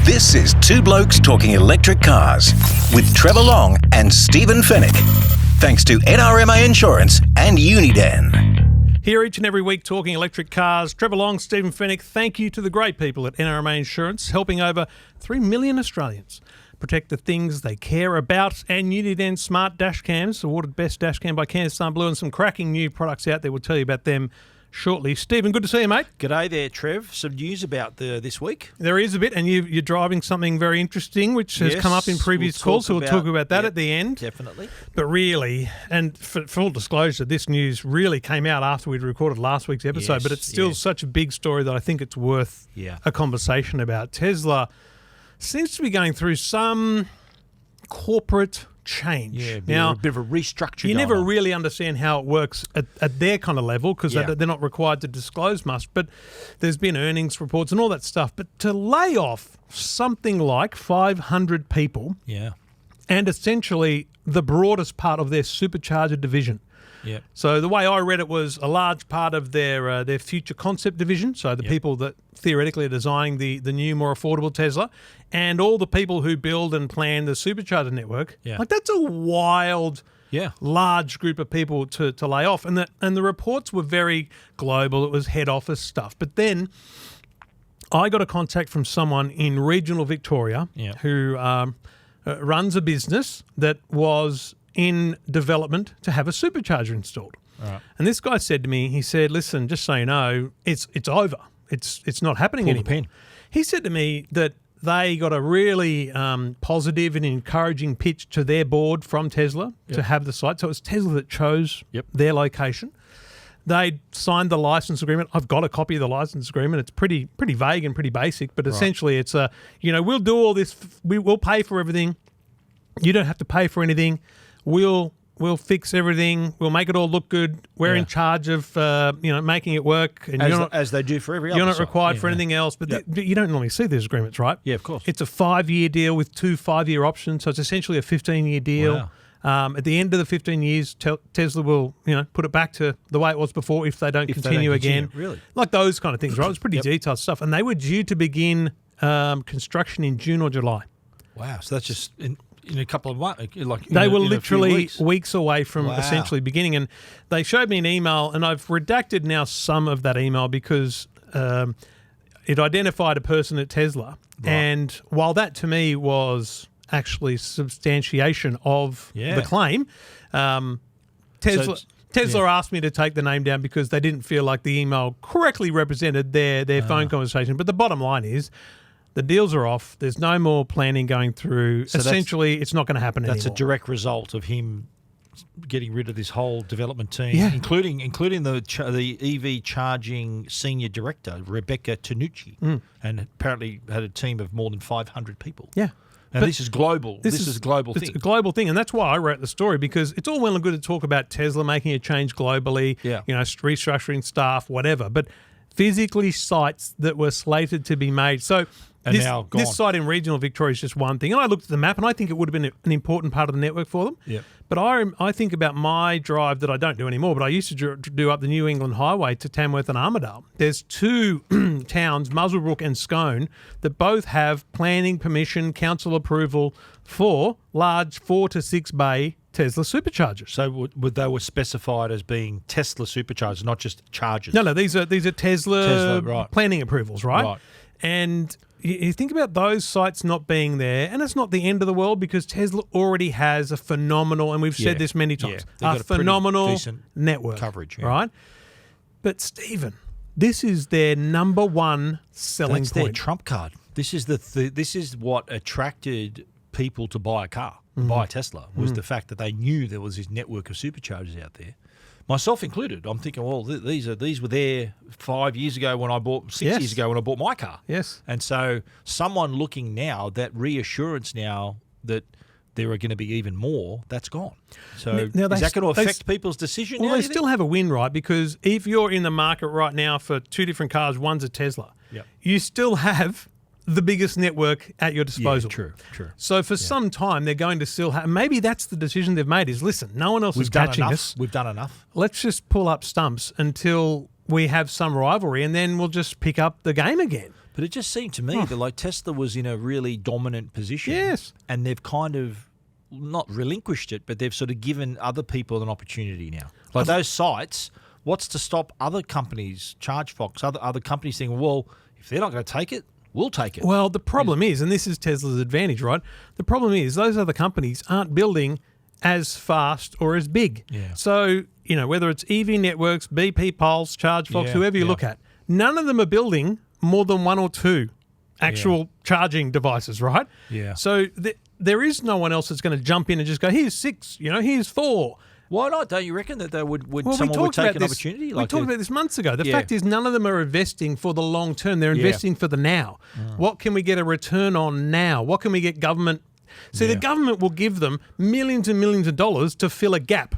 This is Two Blokes Talking Electric Cars with Trevor Long and Stephen Fennick. Thanks to NRMA Insurance and Uniden. Here each and every week talking electric cars. Trevor Long, Stephen Fennick, thank you to the great people at NRMA Insurance, helping over 3 million Australians protect the things they care about. And Uniden Smart Dash Cams, awarded Best Dash Cam by Kansas Blue, and some cracking new products out there. We'll tell you about them shortly. Stephen, good to see you, mate. G'day there, Trev. Some news about this week. There is a bit, and you're driving something very interesting, which has come up in previous calls, so we'll talk about that at the end. Definitely. But really, and for full disclosure, this news really came out after we'd recorded last week's episode, but it's still such a big story that I think it's worth a conversation about. Tesla seems to be going through some corporate change. Yeah, now, a bit of a restructure. You never really understand how it works at their kind of level because they're not required to disclose much, but there's been earnings reports and all that stuff. But to lay off something like 500 people and essentially the broadest part of their Supercharger division. Yeah. So the way I read it was a large part of their future concept division, so the people that theoretically are designing the new, more affordable Tesla, and all the people who build and plan the Supercharger network. Yeah. Like, that's a wild, large group of people to lay off. And the reports were very global. It was head office stuff. But then I got a contact from someone in regional Victoria who runs a business that was in development to have a supercharger installed. Right. And this guy said to me, he said, listen, just so you know, it's over. It's not happening anymore. He said to me that they got a really positive and encouraging pitch to their board from Tesla to have the site. So it was Tesla that chose their location. They signed the license agreement. I've got a copy of the license agreement. It's pretty vague and pretty basic, but essentially it's we'll do all this. We'll pay for everything. You don't have to pay for anything. We'll fix everything. We'll make it all look good. We're in charge of making it work. And as they do for every other You're not site. required for anything else. But you don't normally see these agreements, right? Yeah, of course. It's a 5-year deal with 2 5-year options, so it's essentially a 15-year deal. Wow. At the end of the 15 years, Tesla will put it back to the way it was before if they don't continue again. Really? Like those kind of things, right? It was pretty detailed stuff. And they were due to begin construction in June or July. Wow. So that's just in a couple of months, they were literally weeks away from essentially beginning, and they showed me an email, and I've redacted now some of that email because it identified a person at Tesla, and while that to me was actually substantiation of the claim, Tesla asked me to take the name down because they didn't feel like the email correctly represented their phone conversation. But the bottom line is, the deals are off. There's no more planning going through. So essentially, it's not going to happen anymore. That's a direct result of him getting rid of this whole development team, including the EV charging senior director, Rebecca Tanucci, and apparently had a team of more than 500 people. Yeah. And this is global. This is a global thing. It's a global thing, and that's why I wrote the story, because it's all well and good to talk about Tesla making a change globally, restructuring staff, whatever, but physically sites that were slated to be made. So this site in regional Victoria is just one thing. And I looked at the map, and I think it would have been an important part of the network for them. Yeah. But I think about my drive that I don't do anymore, but I used to do up the New England Highway to Tamworth and Armidale. There's 2 towns, Muswellbrook and Scone, that both have planning permission, council approval for large 4 to 6 bay Tesla superchargers. So they were specified as being Tesla superchargers, not just chargers? No, these are Tesla planning approvals, right? And you think about those sites not being there, and it's not the end of the world because Tesla already has a phenomenal, and we've said this many times, a phenomenal network coverage, right? But Stephen, this is their number one selling point. That's their trump card. This is this is what attracted people to buy a car, buy a Tesla, was the fact that they knew there was this network of superchargers out there. Myself included. I'm thinking, well, these were there 5 years ago when I bought, 6 years ago when I bought my car. Yes. And so someone looking now, that reassurance now that there are going to be even more, that's gone. So now is that going to affect people's decision? Well, they still have a win, right? Because if you're in the market right now for 2 different cars, one's a Tesla, you still have the biggest network at your disposal. Yeah, true. So for some time, they're going to still have... Maybe that's the decision they've made is, listen, no one else is catching us. We've done enough. Let's just pull up stumps until we have some rivalry, and then we'll just pick up the game again. But it just seemed to me that like Tesla was in a really dominant position. Yes. And they've kind of not relinquished it, but they've sort of given other people an opportunity now. Like those sites, what's to stop other companies, ChargeFox, other companies saying, well, if they're not going to take it, we'll take it. Well, the problem is, and this is Tesla's advantage, right? The problem is those other companies aren't building as fast or as big. Yeah. So, whether it's EV Networks, BP Pulse, ChargeFox, whoever you look at, none of them are building more than one or two actual charging devices, right? Yeah. So there is no one else that's going to jump in and just go, here's 6, here's 4. Why not? Don't you reckon that they would Well, someone would take an opportunity? We talked about this months ago. The fact is none of them are investing for the long term. They're investing for the now. What can we get a return on now? What can we get government? See, the government will give them millions and millions of dollars to fill a gap.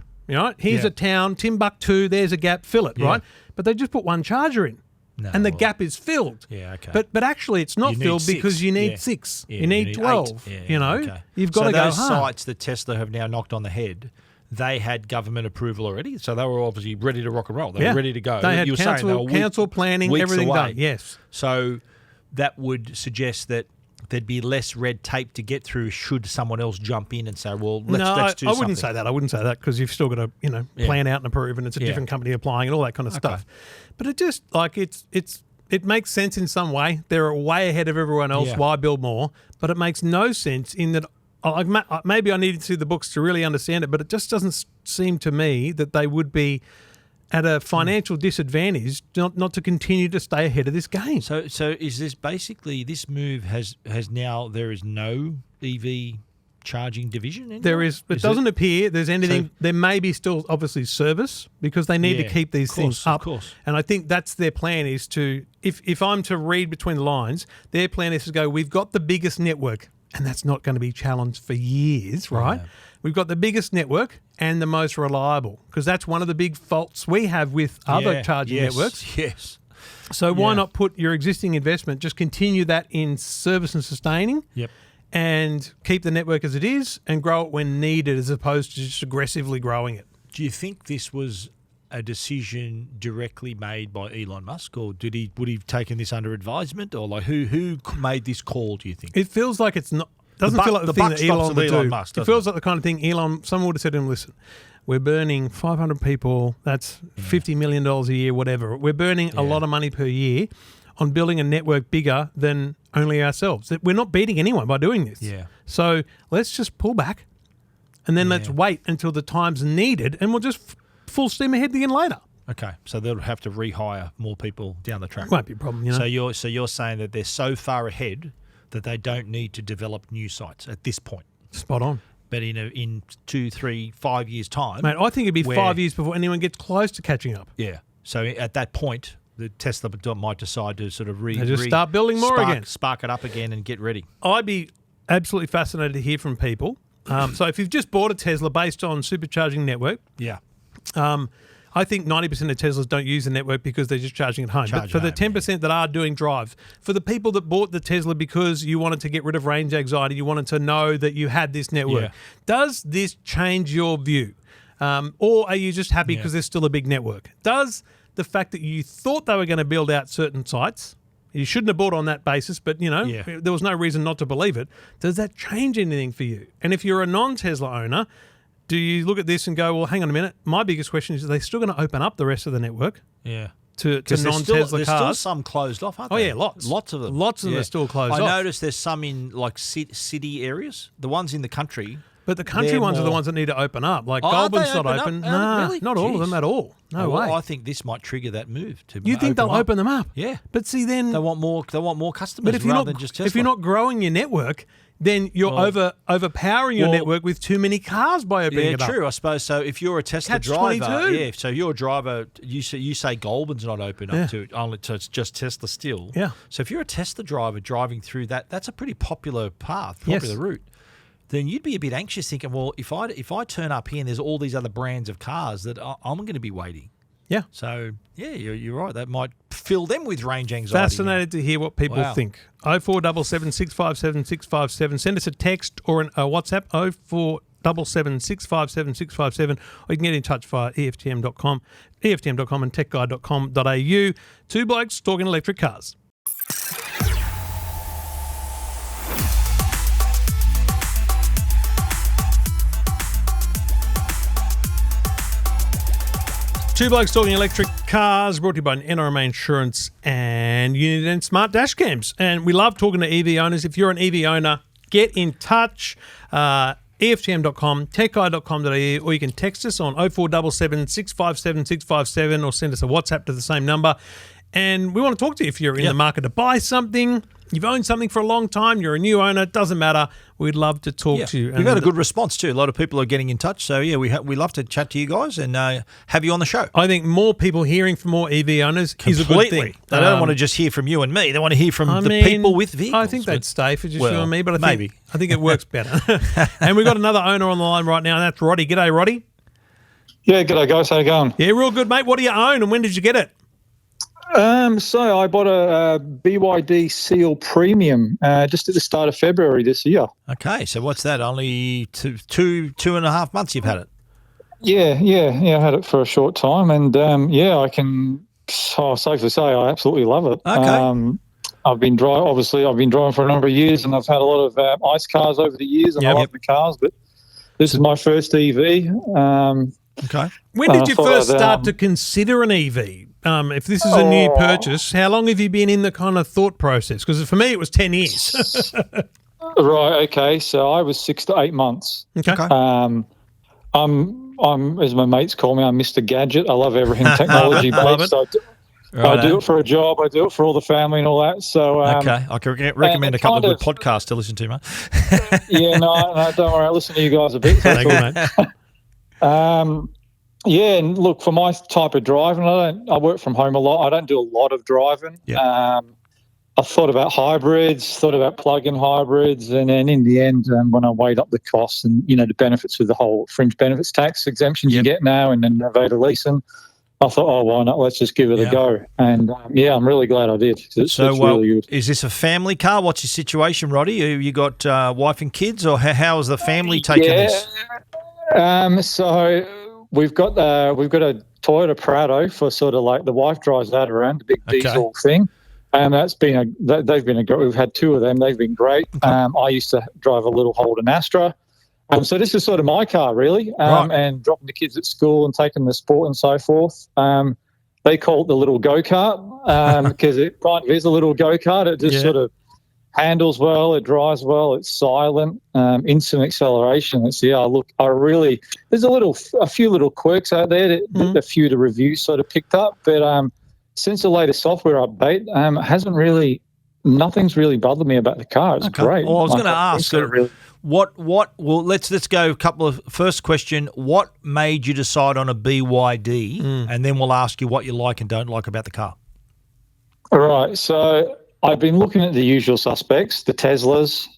Here's a town, Timbuktu, there's a gap, fill it, right? But they just put one charger in. No, and the gap is filled. Yeah, okay. But actually it's not filled because you need 6. You need 12. 8. Okay. You've got to go those hard. sites that Tesla have now knocked on the head, they had government approval already, so they were obviously ready to rock and roll. They were ready to go. They had you were saying they were council planning, everything away. done. Yes. So that would suggest that there'd be less red tape to get through should someone else jump in and say, well, let's do something. I wouldn't say that. I wouldn't say that because you've still got to, plan out and approve, and it's a different company applying and all that kind of stuff. But it just it makes sense in some way. They're way ahead of everyone else. Why build more? But it makes no sense in that. Maybe I needed to see the books to really understand it, but it just doesn't seem to me that they would be at a financial disadvantage not to continue to stay ahead of this game. So is this basically this move has now there is no EV charging division anymore? There is. It doesn't appear there's anything. So, there may be still obviously service because they need to keep these things up. Of course. And I think that's their plan is to, if I'm to read between the lines, their plan is to go, we've got the biggest network. And that's not going to be challenged for years, right? We've got the biggest network and the most reliable because that's one of the big faults we have with other charging networks. Yes. So why not put your existing investment, just continue that in service and sustaining and keep the network as it is and grow it when needed as opposed to just aggressively growing it. Do you think this was a decision directly made by Elon Musk, or would he have taken this under advisement, or like who made this call? Do you think it feels like it's not? Doesn't feel like the thing that Elon would do. Musk, it feels like the kind of thing someone would have said to him, "Listen, we're burning 500 people. That's $50 million a year, whatever. We're burning a lot of money per year on building a network bigger than only ourselves. We're not beating anyone by doing this. So let's just pull back, and then let's wait until the time's needed, and we'll just." Full steam ahead again later. Okay, so they'll have to rehire more people down the track. Won't be a problem, So you're saying that they're so far ahead that they don't need to develop new sites at this point. Spot on. But in 2, 3, 5 years' time, mate, I think it'd be 5 years before anyone gets close to catching up. Yeah. So at that point, the Tesla might decide to sort of start building more again, spark it up again, and get ready. I'd be absolutely fascinated to hear from people. So if you've just bought a Tesla based on supercharging network, I think 90% of Teslas don't use the network because they're just charging at home. But for the 10% that are doing drives, for the people that bought the Tesla because you wanted to get rid of range anxiety, you wanted to know that you had this network, does this change your view? Or are you just happy because there's still a big network? Does the fact that you thought they were going to build out certain sites, you shouldn't have bought on that basis, but there was no reason not to believe it, does that change anything for you? And if you're a non-Tesla owner, do you look at this and go, well, hang on a minute. My biggest question is, are they still going to open up the rest of the network? To non-Tesla cars? There's still some closed off, aren't there? Oh, yeah, lots. Lots of them. Lots of them are still closed off. I noticed there's some in like city areas. The ones in the country. But the country ones are the ones that need to open up. Like Goulburn's not open. No, really? Not all of them at all. No way. I think this might trigger that move. You think they'll open them up? Yeah. But see, then they want more customers rather than just Tesla. If you're not growing your network, then you're overpowering your network with too many cars by opening it up. Yeah, true. I suppose so. If you're a Tesla driver, so you're a driver. You say Goulburn's not open up to it's just Tesla still. Yeah. So if you're a Tesla driver driving through that's a pretty popular path, popular route. Then you'd be a bit anxious, thinking, well, if I turn up here and there's all these other brands of cars that I'm going to be waiting. Yeah. So, you're right. That might fill them with range anxiety. Fascinated to hear what people think. 0477 657 657. Send us a text or a WhatsApp, 0477 657 657. Or you can get in touch via EFTM.com and techguide.com.au. Two Blokes Talking Electric Cars. Two Blokes Talking Electric Cars, brought to you by NRMA Insurance and Uniden Smart Dash Cams. And we love talking to EV owners. If you're an EV owner, get in touch. EFTM.com, techguide.com.au, or you can text us on 0477 657 657 or send us a WhatsApp to the same number. And we want to talk to you if you're in the market to buy something. You've owned something for a long time. You're a new owner. It doesn't matter. We'd love to talk to you. We've had a good response too. A lot of people are getting in touch. So, yeah, we love to chat to you guys and have you on the show. I think more people hearing from more EV owners is a good thing. They don't want to just hear from you and me. They want to hear from the people with vehicles. I think they'd stay for just you and me, but I think it works better. And we've got another owner on the line right now, and that's Roddy. G'day, Roddy. Yeah, g'day guys. How you going? Yeah, real good, mate. What do you own and when did you get it? So I bought a BYD Seal Premium just at the start of February this year. Okay, so what's that? Only two and a half months you've had it? Yeah. I had it for a short time, and I can safely say I absolutely love it. Okay. I've been driving for a number of years, and I've had a lot of ICE cars over the years, and I like the cars, but this is my first EV. Okay. When did you first start to consider an EV? If this is a new purchase, how long have you been in the kind of thought process? Because for me, it was 10 years. Right. Okay. So I was 6 to 8 months. Okay. I'm, as my mates call me, I'm Mr. Gadget. I love everything technology based. I do it for a job. I do it for all the family and all that. So okay, I can recommend a couple of good podcasts to listen to, mate. No, don't worry. I listen to you guys a bit. Thank you, mate. And look, for my type of driving, I work from home a lot. I don't do a lot of driving. Yeah. I thought about hybrids, thought about plug-in hybrids, and then in the end, when I weighed up the costs and the benefits with the whole fringe benefits tax exemptions you get now, and then novated leasing, I thought, why not? Let's just give it a go. And I'm really glad I did. It's really good. Is this a family car? What's your situation, Roddy? You got wife and kids, or how is the family taking this? So we've got a Toyota Prado for sort of like the wife drives that around, the big diesel thing. And they've been we've had two of them. They've been great. Okay. I used to drive a little Holden Astra. So this is sort of my car, really, and dropping the kids at school and taking the sport and so forth. They call it the little go-kart because it kind of is a little go-kart. It just sort of handles well, it drives well, it's silent, instant acceleration. There's a few little quirks out there that a few of the reviews sort of picked up, but since the latest software update, nothing's really bothered me about the car. It's great. Well, I was going to ask, let's go a couple of, first question, what made you decide on a BYD? And then we'll ask you what you like and don't like about the car. All right, so I've been looking at the usual suspects, the Teslas,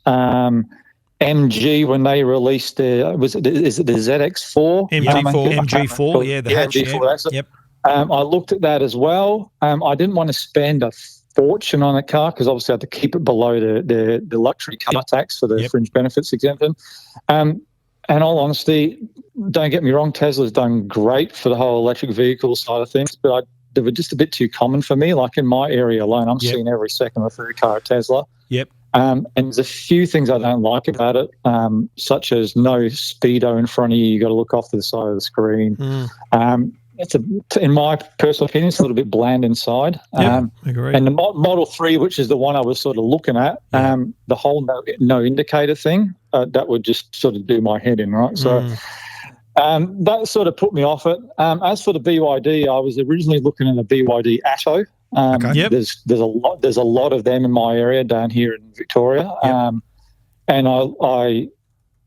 MG when they released is it the ZX4? MG4, the hatch. MG4, yep. I looked at that as well. I didn't want to spend a fortune on a car because obviously I had to keep it below the luxury car tax for the fringe benefits exemption. And all honesty, don't get me wrong, Tesla's done great for the whole electric vehicle side of things, but they were just a bit too common for me. Like in my area alone, I'm seeing every second or third car at Tesla. Yep. And there's a few things I don't like about it, such as no speedo in front of you. You got to look off to the side of the screen. In my personal opinion, it's a little bit bland inside. Agree. And the Model 3, which is the one I was sort of looking at, the whole no indicator thing, that would just sort of do my head in, right? So that sort of put me off it. As for the BYD, I was originally looking at a BYD Atto. There's a lot of them in my area down here in Victoria. And it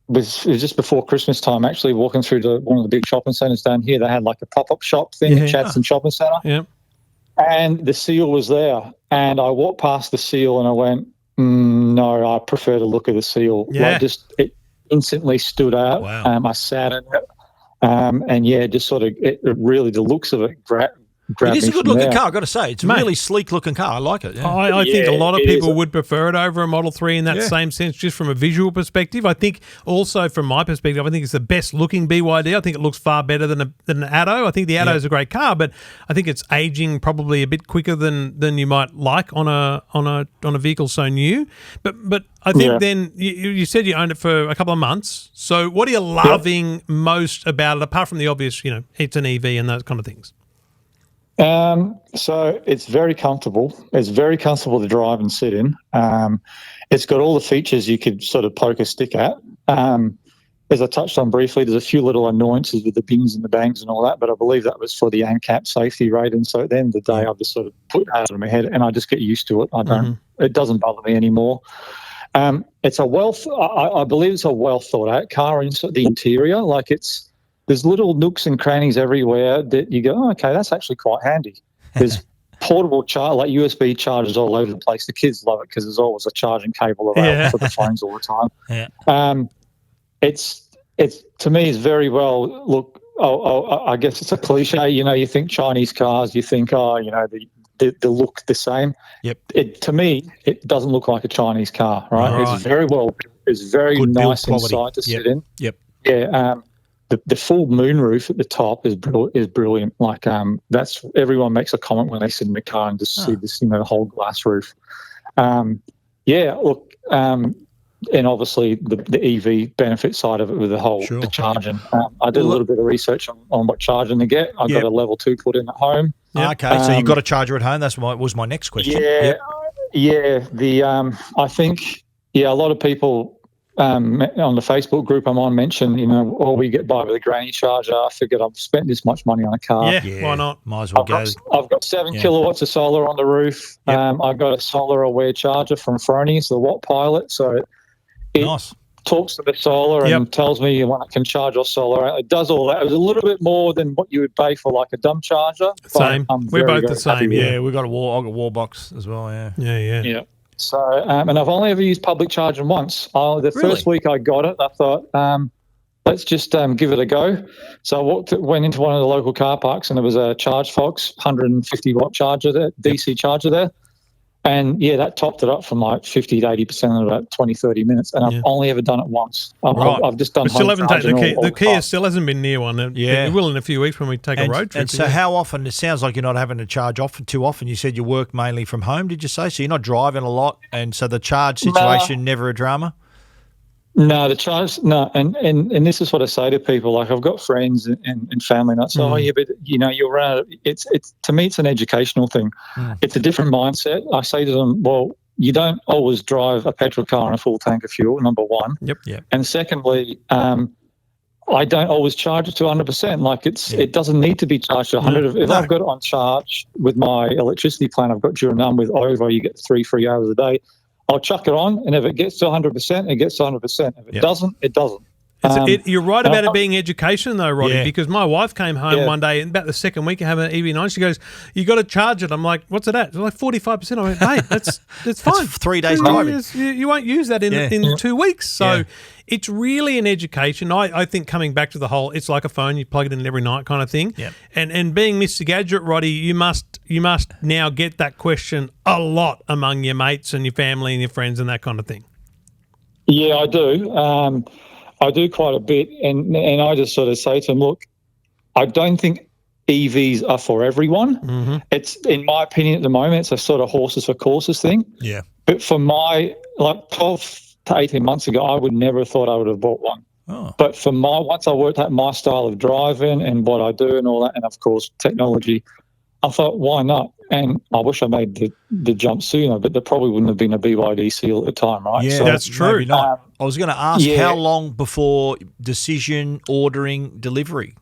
was just before Christmas time, actually, walking through one of the big shopping centres down here. They had like a pop-up shop thing at Chadston Shopping Centre. Yeah. And the Seal was there. And I walked past the Seal and I went, no, I prefer the look of the Seal. Yeah. It instantly stood out. Wow. I sat in it. Just sort of, really, the looks of it grabbed it is a good-looking car, I've got to say. It's a really sleek-looking car. I like it. Yeah. I think a lot of people would prefer it over a Model 3 in that same sense, just from a visual perspective. I think also from my perspective, I think it's the best-looking BYD. I think it looks far better than an Atto. I think the Atto is a great car, but I think it's aging probably a bit quicker than you might like on a vehicle so new. But I think then you said you owned it for a couple of months. So what are you loving most about it, apart from the obvious, it's an EV and those kind of things? So it's very comfortable. It's very comfortable to drive and sit in. It's got all the features you could sort of poke a stick at. As I touched on briefly, there's a few little annoyances with the bings and the bangs and all that, but I believe that was for the ANCAP safety rating. So at the end of the day, I've just sort of put that out of my head and I just get used to it. It doesn't bother me anymore. It's a I believe it's a well thought out car in the interior. Like there's little nooks and crannies everywhere that you go, oh, okay, that's actually quite handy. There's portable like USB chargers all over the place. The kids love it because there's always a charging cable available for the phones all the time. Yeah. It's to me is very well. Look, I guess it's a cliche. You think Chinese cars, you think, they look the same. Yep. To me, it doesn't look like a Chinese car, right? It's very well. It's very good nice quality. inside to sit in. Yep. Yeah. The full moonroof at the top is brilliant. Like that's everyone makes a comment when they sit in the car and just see this, the whole glass roof. Look. And obviously the EV benefit side of it with the charging. I did a little bit of research on what charging to get. I got a level 2 put in at home. Okay, so you got a charger at home. Was my next question. I think a lot of people on the Facebook group I'm on mentioned, we get by with a granny charger. I figured I've spent this much money on a car. Yeah, why not? Might as well go. I've got 7 kilowatts of solar on the roof. I've got a solar aware charger from Fronies, the Watt Pilot. So it talks to the solar and tells me when it can charge off solar. It does all that. It was a little bit more than what you would pay for like a dumb charger. Same. We're both the same. Yeah, we've got I've got Wallbox as well. Yeah. So, and I've only ever used public charging once. The first week I got it, I thought, let's just give it a go. So I went into one of the local car parks and there was a ChargeFox 150 watt charger there, DC charger there. And that topped it up from like 50 to 80% in about 20, 30 minutes. And I've only ever done it once. I've just done still haven't taken the Kia time. still hasn't been near one. It will in a few weeks when we take a road trip. And so how often, it sounds like you're not having to charge too often. You said you work mainly from home, did you say? So you're not driving a lot. And so the charge situation, never a drama? No, the charge, no. And this is what I say to people. Like I've got friends and family and I say, but you'll run out. It's to me, it's an educational thing. It's a different mindset. I say to them, well, you don't always drive a petrol car on a full tank of fuel, number one. Yep. And secondly, I don't always charge it to 100%. Like it doesn't need to be charged to 100. If I've got it on charge with my electricity plan, I've got during none with OVO, you get 3 free hours a day. I'll chuck it on, and if it gets to 100%, it gets to 100%. If it doesn't, it doesn't. You're right about it being education, though, Roddy, because my wife came home one day, and about the second week of having an EV9, she goes, you got to charge it. I'm like, what's it at? It's like 45%. I went, mate, that's fine. That's 3 days driving. You won't use that in 2 weeks. So it's really an education. I think coming back to the whole, it's like a phone, you plug it in every night kind of thing. Yeah. And being Mr. Gadget, Roddy, you must now get that question a lot among your mates and your family and your friends and that kind of thing. Yeah, I do. I do quite a bit, and I just sort of say to them, look, I don't think EVs are for everyone. Mm-hmm. It's, in my opinion at the moment, it's a sort of horses for courses thing. Yeah. But for 12 to 18 months ago, I would never have thought I would have bought one. Oh. But once I worked out my style of driving and what I do and all that, and of course technology, I thought, why not? And I wish I made the jump sooner, but there probably wouldn't have been a BYD Seal at the time, right? Yeah, so, that's true. Maybe not. I was going to ask, how long before decision, ordering, delivery?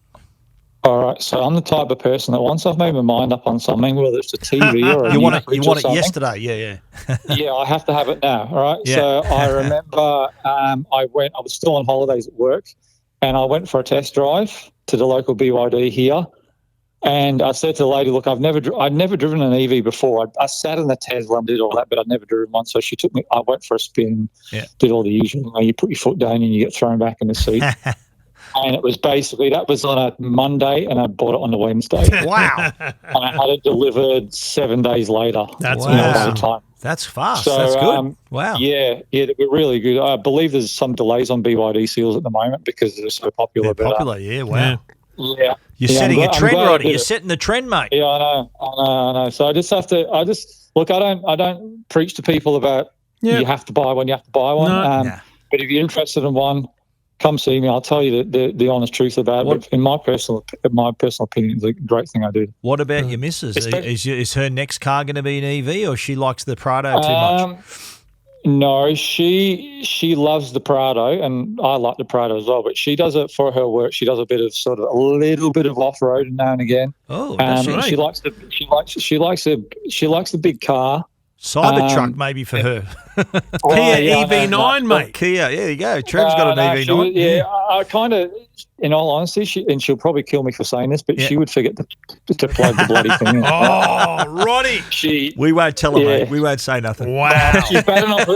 All right, so I'm the type of person that once I've made my mind up on something, whether it's a TV or a you want it yesterday, yeah, I have to have it now. All right, so I remember I was still on holidays at work, and I went for a test drive to the local BYD here. And I said to the lady, look, I'd never driven an EV before. I sat in the Tesla and did all that, but I'd never driven one. So she took me, I went for a spin, did all the usual. You put your foot down and you get thrown back in the seat. And it was basically, that was on a Monday and I bought it on the Wednesday. Wow. And I had it delivered 7 days later. That's awesome. That's fast. So, that's good. Wow. Yeah, they were really good. I believe there's some delays on BYD Seals at the moment because they're so popular. They're popular, yeah, wow. Yeah. You're setting a trend, Roddy. You're setting the trend, mate. Yeah, I know. So I just have to. Look. I don't preach to people about you have to buy one. You have to buy one. No. But if you're interested in one, come see me. I'll tell you the honest truth about it. But in my personal opinion, it's a great thing I do. What about your missus? Is her next car going to be an EV, or she likes the Prado too much? No, she loves the Prado, and I like the Prado as well. But she does it for her work. She does a little bit of off road now and again. Oh, that's right. She likes the big car. Cybertruck maybe for her. Kia EV9, mate. Kia, there you go. Trev's got an EV9. I kind of, in all honesty, she'll probably kill me for saying this, but she would forget to plug the bloody thing in. Oh, Roddy. We won't tell her, mate. We won't say nothing. Wow. She's bad enough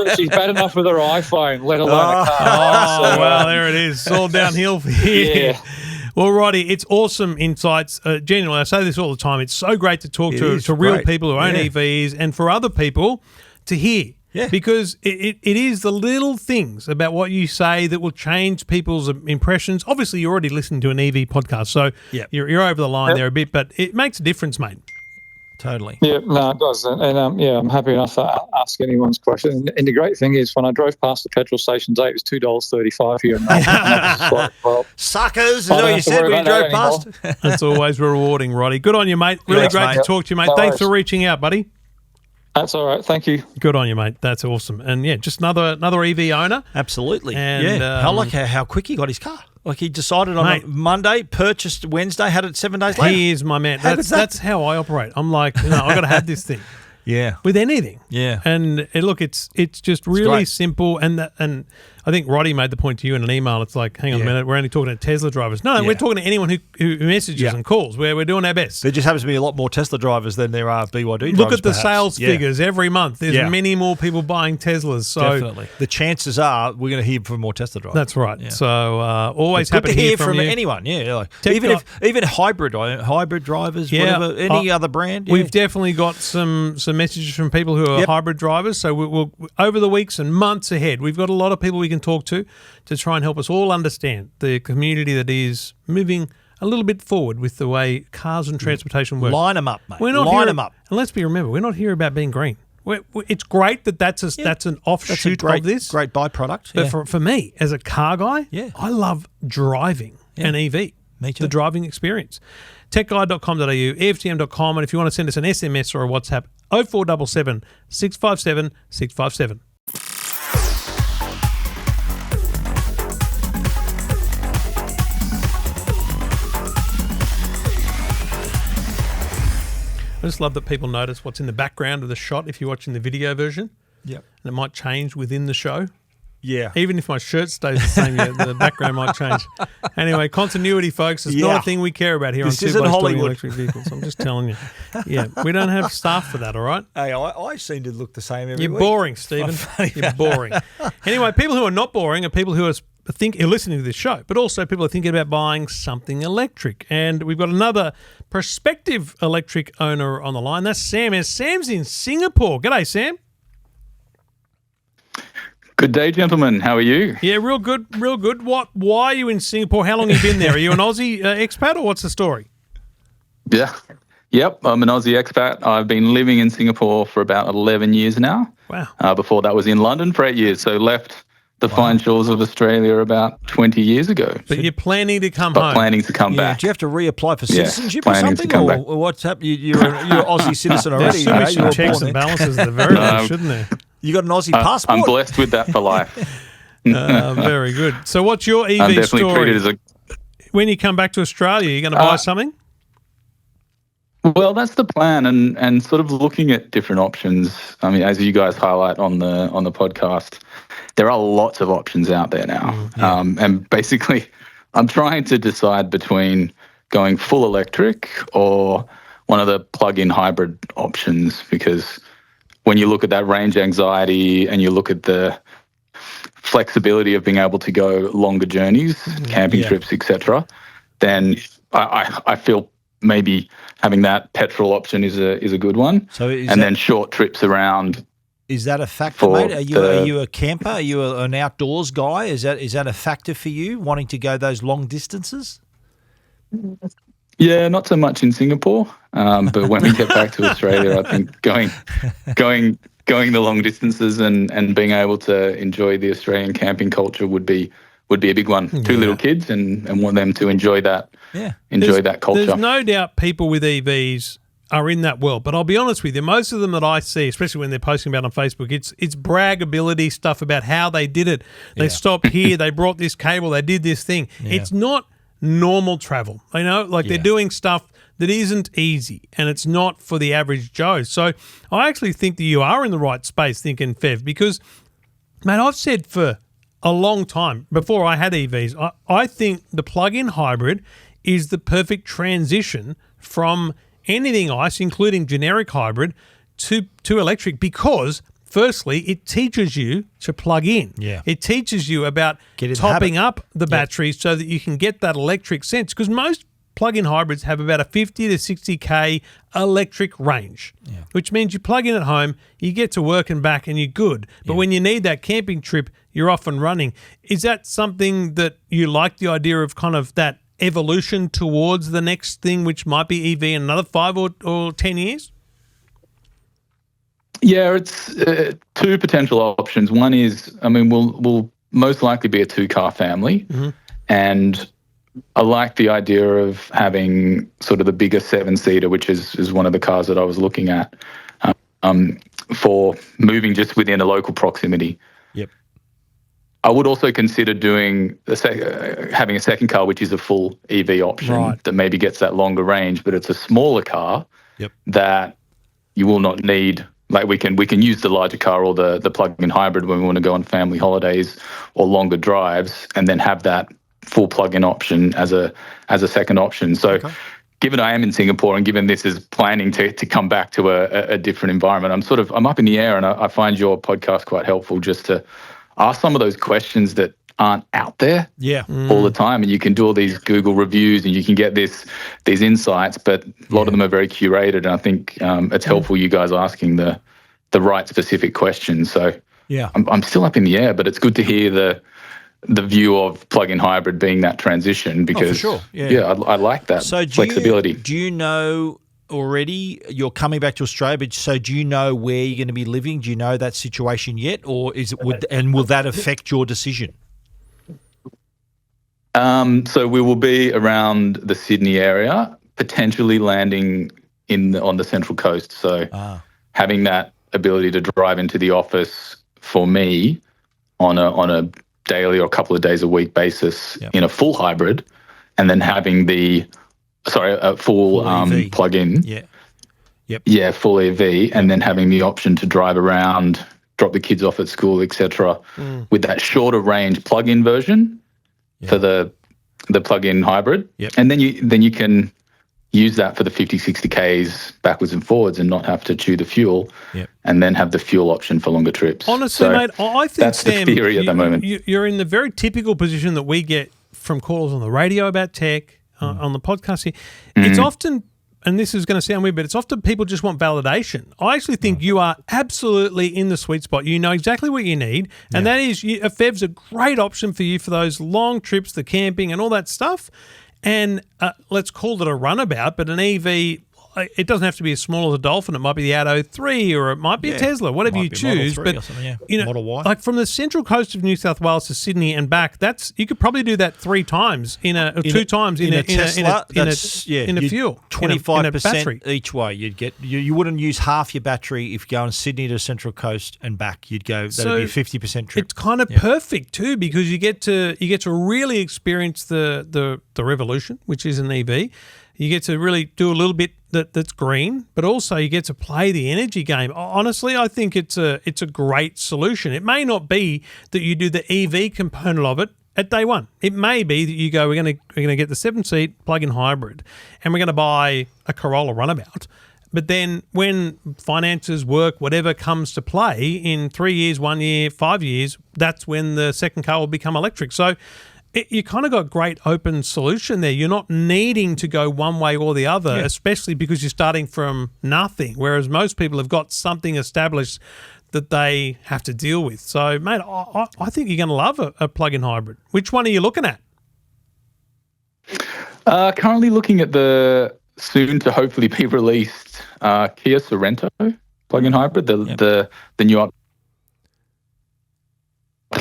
with her iPhone, let alone a car. Oh, well, there it is. It's all downhill for you. Yeah. Well, Roddy, it's awesome insights. Genuinely, I say this all the time. It's so great to talk to real people who own EVs and for other people to hear. Yeah. Because it is the little things about what you say that will change people's impressions. Obviously, you're already listening to an EV podcast, so you're over the line there a bit, but it makes a difference, mate. Totally. Yeah, no, it does. And I'm happy enough to ask anyone's question. And the great thing is, when I drove past the petrol station today, it was $2.35 here. Suckers, is that what you said when you drove past? That's always rewarding, Roddy. Good on you, mate. Really great to talk to you, mate. Thanks for reaching out, buddy. That's all right. Thank you. Good on you, mate. That's awesome. And just another EV owner. Absolutely. And, I like how quick he got his car. Like he decided on Monday, purchased Wednesday, had it 7 days later. He is my man. That's how I operate. I'm like, I've got to have this thing. Yeah. With anything. Yeah. And look, it's just really simple. And I think Roddy made the point to you in an email. It's like, hang on a minute, we're only talking to Tesla drivers. No, we're talking to anyone who messages and calls. We're doing our best. There just happens to be a lot more Tesla drivers than there are BYD drivers. Look at the sales figures every month. There's many more people buying Teslas. So definitely. The chances are we're going to hear from more Tesla drivers. That's right. Yeah. So always happy to hear from you. anyone. Yeah. Like even hybrid drivers, whatever, any other brand. Yeah. We've definitely got some messages from people who are hybrid drivers. So we'll over the weeks and months ahead, we've got a lot of people we can talk to try and help us all understand the community that is moving a little bit forward with the way cars and transportation work. Line them up, mate. Line them up. And let's remember, we're not here about being green. It's great that's an offshoot of this. Great byproduct. But for me, as a car guy, I love driving an EV. Me too. The driving experience. techguide.com.au, EFTM.com, and if you want to send us an SMS or a WhatsApp, 0477 657 657. I just love that people notice what's in the background of the shot if you're watching the video version. Yep. And it might change within the show. Yeah. Even if my shirt stays the same, the background might change. Anyway, continuity, folks, is not a thing we care about here on Blokes Talking Electric Vehicles. I'm just telling you. Yeah, we don't have staff for that, all right? Hey, I seem to look the same every week. You're boring, Stephen. You're boring. Anyway, people who are not boring are people who are listening to this show, but also people are thinking about buying something electric. And we've got another prospective electric owner on the line. That's Sam. Sam's in Singapore. G'day, Sam. Good day, gentlemen. How are you? Yeah, real good, real good. Why are you in Singapore? How long have you been there? Are you an Aussie expat or what's the story? Yeah. Yep, I'm an Aussie expat. I've been living in Singapore for about 11 years now. Wow. Before that was in London for 8 years, so left the fine shores of Australia about 20 years ago. But you're planning to come home? Planning to come back. Do you have to reapply for citizenship or something? Or what's happening? You're an Aussie citizen already. There should be some checks and balances at the very least, shouldn't there? You got an Aussie passport? I'm blessed with that for life. Very good. So what's your EV I'm definitely story? treated as When you come back to Australia, you're going to buy something? Well, that's the plan, and sort of looking at different options. I mean, as you guys highlight on the podcast, there are lots of options out there now. And basically, I'm trying to decide between going full electric or one of the plug-in hybrid options, because when you look at that range anxiety and you look at the flexibility of being able to go longer journeys, camping trips, etc., then I feel maybe having that petrol option is a good one. So then short trips around. Is that a factor, mate? Are you a camper? Are you an outdoors guy? Is that a factor for you, wanting to go those long distances? Yeah, not so much in Singapore, but when we get back to Australia, I think going the long distances and being able to enjoy the Australian camping culture would be would be a big one. Two little kids and want them to enjoy that. Yeah. Enjoy that culture. There's no doubt people with EVs are in that world. But I'll be honest with you, most of them that I see, especially when they're posting about on Facebook, it's braggability stuff about how they did it. They stopped here, they brought this cable, they did this thing. Yeah. It's not normal travel. You know, like they're doing stuff that isn't easy, and it's not for the average Joe. So I actually think that you are in the right space thinking, Fev, because, man, I've said for a long time, before I had EVs, I think the plug-in hybrid is the perfect transition from anything ICE, including generic hybrid, to electric, because firstly, it teaches you to plug in. Yeah. It teaches you about topping up the battery so that you can get that electric sense, because most plug-in hybrids have about a 50 to 60k electric range, which means you plug in at home, you get to work and back, and you're good. But when you need that camping trip, you're off and running. Is that something that you like, the idea of kind of that evolution towards the next thing, which might be EV in another 5 or 10 years? Yeah, it's two potential options. One is, I mean, we'll most likely be a 2-car family, and I like the idea of having sort of the bigger 7-seater, which is one of the cars that I was looking at, for moving just within a local proximity. Yep. I would also consider doing having a second car, which is a full EV option that maybe gets that longer range, but it's a smaller car that you will not need. Like we can use the larger car or the plug-in hybrid when we want to go on family holidays or longer drives, and then have that full plug-in option as a second option. So given I am in Singapore and given this is planning to come back to a different environment, I'm up in the air, and I find your podcast quite helpful just to ask some of those questions that aren't out there all the time. And you can do all these Google reviews and you can get these insights, but a lot of them are very curated. And I think it's helpful you guys asking the right specific questions. So I'm still up in the air, but it's good to hear the view of plug-in hybrid being that transition, because I like that flexibility. Do you know already you're coming back to Australia, but so do you know where you're going to be living? Do you know that situation yet, or will that affect your decision? So we will be around the Sydney area, potentially landing on the Central Coast. So having that ability to drive into the office for me on a daily or a couple of days a week basis in a full hybrid, and then having a full plug-in. Full EV, and then having the option to drive around, drop the kids off at school, etc. With that shorter range plug-in version for the plug-in hybrid, and then you can use that for the 50, 60 Ks backwards and forwards and not have to chew the fuel, and then have the fuel option for longer trips. Honestly, mate, I think, that's Sam, the theory at the moment. You're in the very typical position that we get from callers on the radio about tech, on the podcast here. It's often, and this is going to sound weird, but it's often people just want validation. I actually think you are absolutely in the sweet spot. You know exactly what you need, and that is a FEV's a great option for you for those long trips, the camping and all that stuff. And let's call it a runabout, but an EV, it doesn't have to be as small as a Dolphin. It might be the Atto 3, or it might be a Tesla, whatever you choose. But you know, Model Y. like from the central coast of New South Wales to Sydney and back, you could probably do that 3 times in a Tesla. In a fuel 25% each way. You'd get you wouldn't use half your battery if you're going Sydney to Central Coast and back. You'd go that'd be a 50% trip. It's kind of perfect too, because you get to really experience the revolution, which is an EV. You get to really do a little bit that's green, but also you get to play the energy game. Honestly, I think it's a great solution. It may not be that you do the EV component of it at day one. It may be that you go, we're going to get the 7-seat plug-in hybrid, and we're going to buy a Corolla runabout. But then when finances work, whatever comes to play in 3 years, 1 year, 5 years, that's when the second car will become electric. So you kind of got great open solution there. You're not needing to go one way or the other, especially because you're starting from nothing, whereas most people have got something established that they have to deal with. So, mate, I think you're going to love a plug-in hybrid. Which one are you looking at? Currently looking at the soon to hopefully be released Kia Sorento plug-in hybrid, the new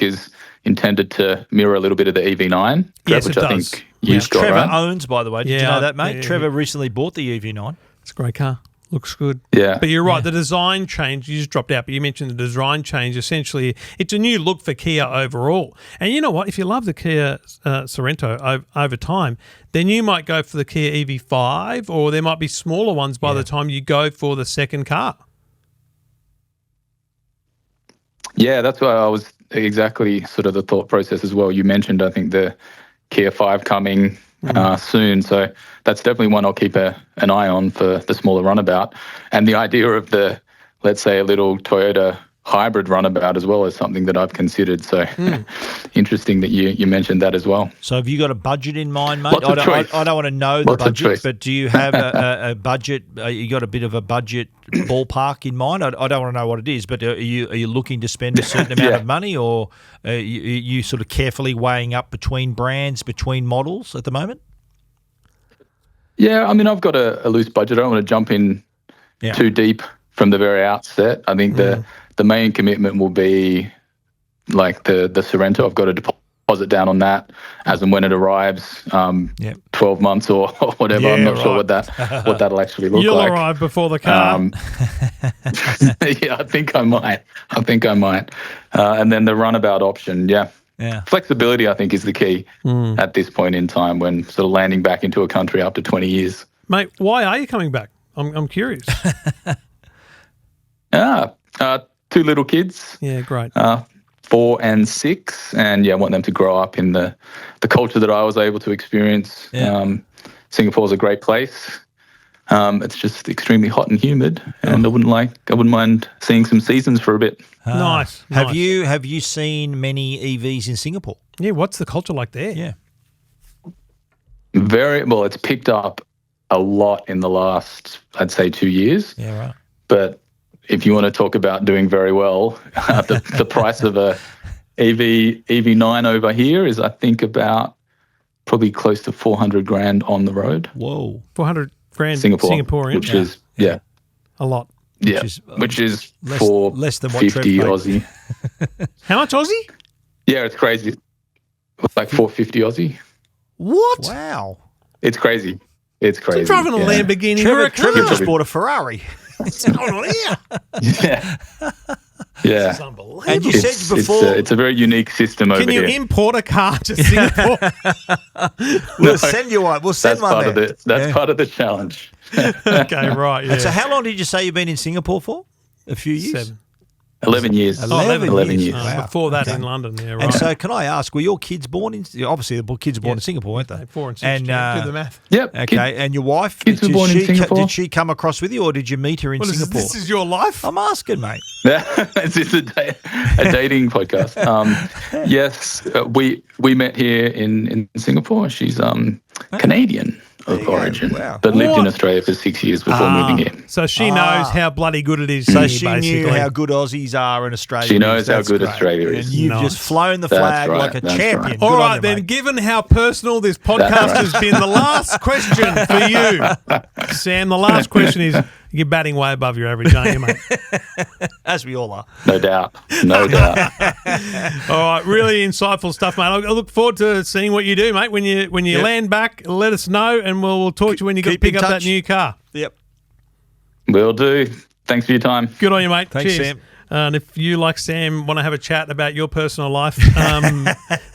is intended to mirror a little bit of the EV9, Yes, which it I does. think you've got, Trevor right? owns, by the way. Did you Yeah, know that, mate? yeah, Trevor recently bought the EV9. It's a great car. Looks good. Yeah. But you're right, the design change, you just dropped out, but you mentioned the design change. Essentially, it's a new look for Kia overall. And you know what? If you love the Kia Sorento over time, then you might go for the Kia EV5, or there might be smaller ones by the time you go for the second car. Yeah, that's why I was exactly sort of the thought process as well. You mentioned, I think, the Kia 5 coming soon. So that's definitely one I'll keep an eye on for the smaller runabout. And the idea of the, let's say, a little Toyota hybrid runabout as well is something that I've considered. So interesting that you mentioned that as well. So have you got a budget in mind, mate? Lots of choice. I don't want to know the Lots of budget, choice. but do you have a budget? You got a bit of a budget ballpark in mind? I don't want to know what it is, but are you looking to spend a certain amount of money, or are you sort of carefully weighing up between brands, between models at the moment? Yeah, I mean, I've got a loose budget. I don't want to jump in too deep from the very outset. I think the main commitment will be like the Sorento. I've got to deposit down on that as and when it arrives, 12 months or whatever. Yeah, I'm not sure right. what that'll actually look You'll like. arrive before the car. Yeah, I think I might. And then the runabout option, flexibility, I think, is the key at this point in time when sort of landing back into a country after 20 years. Mate, why are you coming back? I'm curious. Two little kids. Yeah, great. 4 and 6, and I want them to grow up in the culture that I was able to experience. Singapore's a great place. It's just extremely hot and humid, and I wouldn't mind seeing some seasons for a bit. Nice. Have you seen many EVs in Singapore? Yeah, what's the culture like there? Yeah. Very well. It's picked up a lot in the last, I'd say, 2 years. Yeah, right. But if you want to talk about doing very well, the price of a EV9 over here is, I think, about probably close to 400 grand on the road. Whoa. 400 grand Singaporean, which is a lot. Yeah, which is less than what Trev 450 paid. Aussie. How much Aussie? Yeah, it's crazy. It's like 450 Aussie. What? Wow. It's crazy. It's crazy. You're driving a Lamborghini. Trevor car. just bought a Ferrari. What's going on here? Yeah. This Yeah. is unbelievable. And you said before, It's a very unique system over Can you here. import a car to Singapore? we'll send you one. We'll send That's one part there. of that's part of the challenge. Okay, right. Yeah. And so how long did you say you've been in Singapore for? A few years? 7. 11 years. 11 years. years. Wow. Before that in London, yeah, right. And so can I ask, were your kids born in, obviously the kids were born in Singapore, weren't they? 4 and 6. And, do the math. Yep. Okay, and your wife, kids were born in Singapore. Did she come across with you, or did you meet her in What is Singapore? this is your life? I'm asking, mate. It's a dating podcast. Yes, we met here in Singapore. She's Canadian of origin, wow. but lived in What? Australia for 6 years before moving here. So she knows how bloody good it is. So here, she basically. knew how good Aussies are in Australia. She knows how That's good great. Australia is. And you've Nice. just flown the That's flag right, like a that's champion. right. Good All on right, you, then, mate. given how personal this podcast has been, the last question for you, Sam, the last question is, you're batting way above your average, aren't you, mate? As we all are. No doubt. No doubt. All right, really insightful stuff, mate. I look forward to seeing what you do, mate. When you land back, let us know, and we'll talk to you when you Keep pick in up that touch. new car. Yep. Will do. Thanks for your time. Good on you, mate. Thanks, Cheers. Sam. And if you, like Sam, want to have a chat about your personal life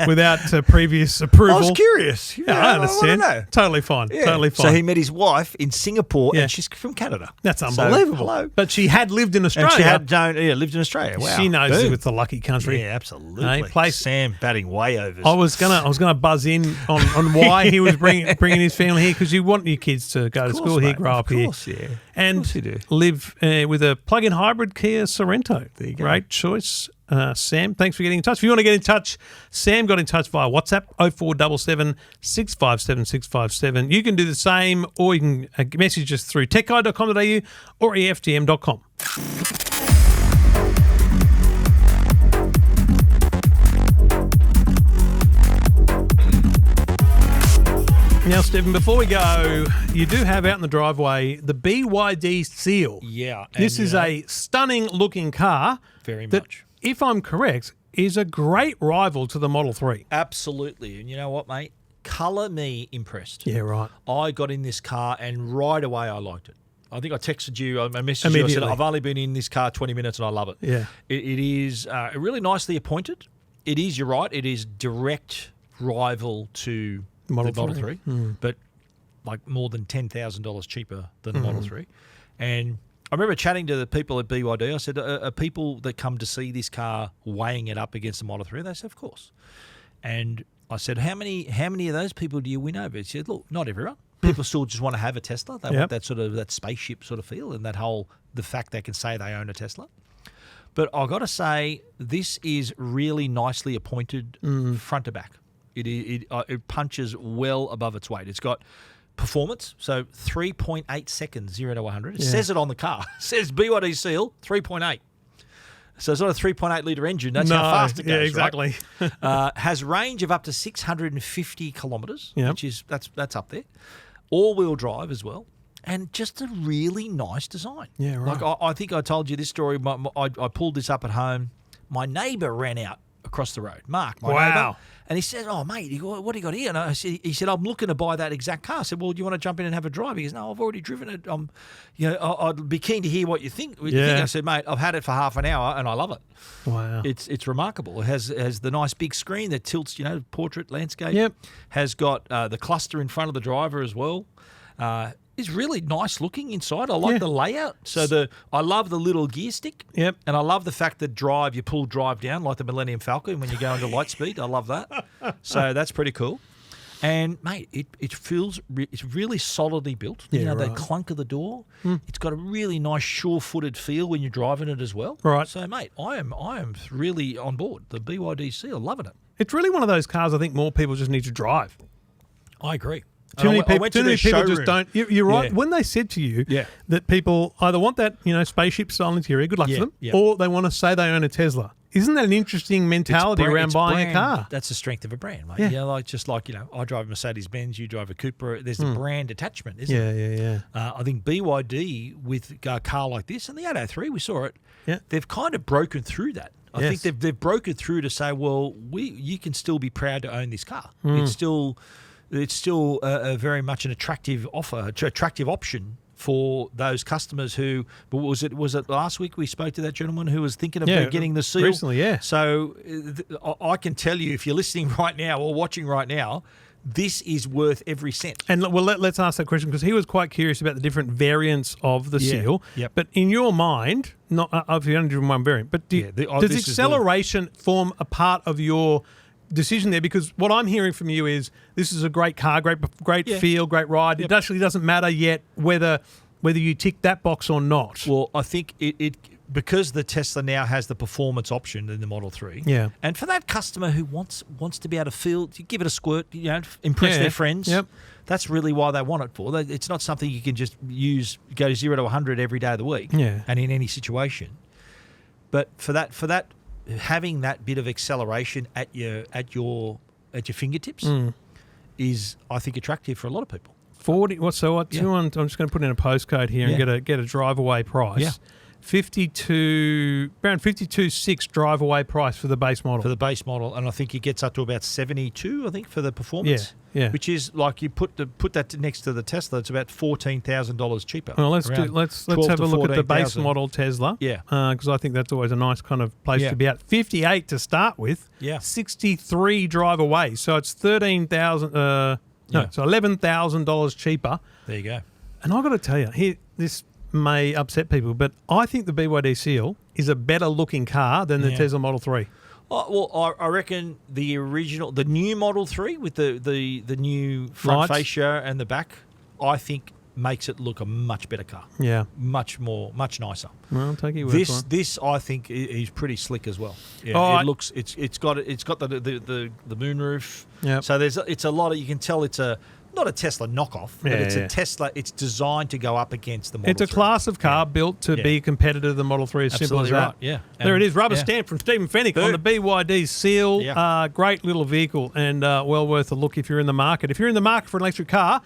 without previous approval, I was curious. Yeah, I understand. wanna know. Totally fine. Yeah. Totally fine. So he met his wife in Singapore, Yeah. and she's from Canada. That's So, unbelievable. hello. But she had lived in Australia. And she had lived in Australia. Wow. She knows Boom. it's a lucky country. Yeah, absolutely. Hey, place- Sam batting way overs. I was gonna buzz in on why he was bringing his family here, because you want your kids to go to school here, mate. grow up Of here, course, yeah. and Of course you do. live with a plug-in hybrid Kia Sorento. There you go. Great choice, Sam. Thanks for getting in touch. If you want to get in touch, Sam got in touch via WhatsApp 0477 657 657. You can do the same, or you can message us through techguide.com.au or EFTM.com. Now, Stephen, before we go, you do have out in the driveway the BYD Seal. Yeah. This is a stunning looking car. Very that, much. if I'm correct, is a great rival to the Model 3. Absolutely. And you know what, mate? Colour me impressed. Yeah, right. I got in this car and right away I liked it. I think I texted you, I messaged you, I said, I've only been in this car 20 minutes and I love it. Yeah. It is really nicely appointed. It is, you're right, it is direct rival to the Model 3, but like more than $10,000 cheaper than the Model 3. And I remember chatting to the people at BYD. I said, are people that come to see this car weighing it up against the Model 3? They said, of course. And I said, how many of those people do you win over? He said, look, not everyone. People still just want to have a Tesla. They want that sort of that spaceship sort of feel and the fact they can say they own a Tesla. But I got to say, this is really nicely appointed front to back. It punches well above its weight. It's got performance, so 3.8 seconds, 0 to 100. It says it on the car. It says BYD Seal, 3.8. So it's not a 3.8 litre engine. That's how fast it goes. Yeah, exactly. Right? Has range of up to 650 kilometres, Yep. which is that's up there. All-wheel drive as well, and just a really nice design. Yeah, right. Like I think I told you this story. I pulled this up at home. My neighbour ran out across the road, Mark, my neighbour, and he said, "Oh, mate, what do you got here?" And he said, "I'm looking to buy that exact car." I said, "Well, do you want to jump in and have a drive?" He goes, "No, I've already driven it. I'd be keen to hear what you think." I said, "Mate, I've had it for half an hour and I love it. Wow, it's remarkable. It has the nice big screen that tilts, portrait landscape. Yep, has got the cluster in front of the driver as well. Is really nice looking inside. I like the layout. So I love the little gear stick. Yep. And I love the fact that you pull drive down like the Millennium Falcon when you go into light speed. I love that. So that's pretty cool. And mate, it's really solidly built. Yeah, the right. clunk of the door. It's got a really nice sure-footed feel when you're driving it as well. Right. So mate, I am really on board. The BYD Seal, loving it. it's really one of those cars I think more people just need to drive. I agree. Too many people showroom. just don't. You're right. Yeah. When they said to you that people either want that spaceship style interior, good luck to them, or they want to say they own a Tesla. Isn't that an interesting mentality around buying a car? That's the strength of a brand, mate. Yeah. I drive a Mercedes-Benz, you drive a Cooper. There's a brand attachment, isn't there? Yeah. I think BYD with a car like this, and the 803, we saw it. Yeah. They've kind of broken through that. I think they've broken through to say, well, you can still be proud to own this car. It's still a very much an attractive offer, attractive option for those customers who. But was it last week we spoke to that gentleman who was thinking about getting the Seal recently? Yeah. So I can tell you, if you're listening right now or watching right now, this is worth every cent. And let's ask that question because he was quite curious about the different variants of the Seal. Yep. But in your mind, not if you only driven one variant, but does acceleration form a part of your decision there? Because what I'm hearing from you is this is a great car, great feel, great ride. It actually doesn't matter yet whether you tick that box or not. Well, I think it because the Tesla now has the performance option in the Model 3. Yeah. And for that customer who wants to be able to give it a squirt, impress their friends. Yep. That's really why they want it for. It's not something you can just go 0 to 100 every day of the week. Yeah. And in any situation. But for that having that bit of acceleration at your fingertips is, I think, attractive for a lot of people. 40. I'm just going to put in a postcode here and get a drive away price. Yeah. 52.6 drive away price for the base model. For the base model, and I think it gets up to about 72. I think for the performance. Yeah. Which is like you put that next to the Tesla, it's about $14,000 cheaper. Well, let's have a look at the base model Tesla. Yeah. Because I think that's always a nice kind of place to be at. 58 to start with. Yeah. 63 drive away. So it's $13,000. So $11,000 cheaper. There you go. And I've got to tell you, this may upset people, but I think the BYD Seal is a better looking car than the Tesla Model 3. Oh, well, I reckon the new Model 3 with the new front Lights. fascia and the back, I think makes it look a much better car. Yeah. Much nicer. Well, I'll take your word for it. This I think is pretty slick as well. Yeah, Oh, it looks it's got the moonroof. Yeah. So it's a lot of, you can tell it's not a Tesla knockoff, but it's a Tesla. It's designed to go up against the Model 3. It's a class of car built to be competitive to the Model 3, as simple as Absolutely that. right, yeah. There And- it is, rubber stamp from Stephen Fennick on the BYD Seal. Yeah. Great little vehicle and well worth a look if you're in the market. If you're in the market for an electric car,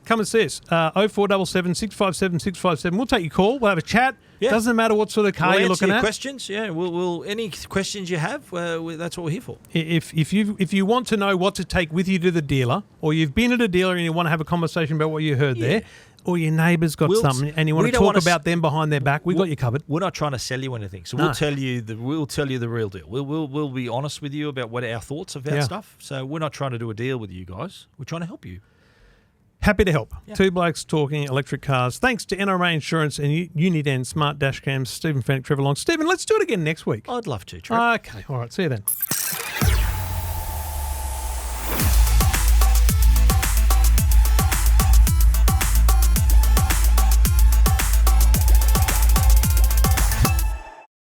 come and see us. 0477 657 657. We'll take your call. We'll have a chat. Yeah. Doesn't matter what sort of car you're looking your at. questions. Yeah, we'll any questions you have, that's what we're here for. If you want to know what to take with you to the dealer, or you've been at a dealer and you want to have a conversation about what you heard there, or your neighbour's got something and you want to talk about them behind their back, we've got you covered. We're not trying to sell you anything, so we'll tell you the real deal. We'll be honest with you about what our thoughts about stuff. So we're not trying to do a deal with you guys. We're trying to help you. Happy to help. Yeah. Two Blokes Talking Electric Cars. Thanks to NRA Insurance and Uniden Smart Dash Cams. Stephen Fennick, Trevor Long. Stephen, let's do it again next week. I'd love to, Trevor. Okay. All right. See you then.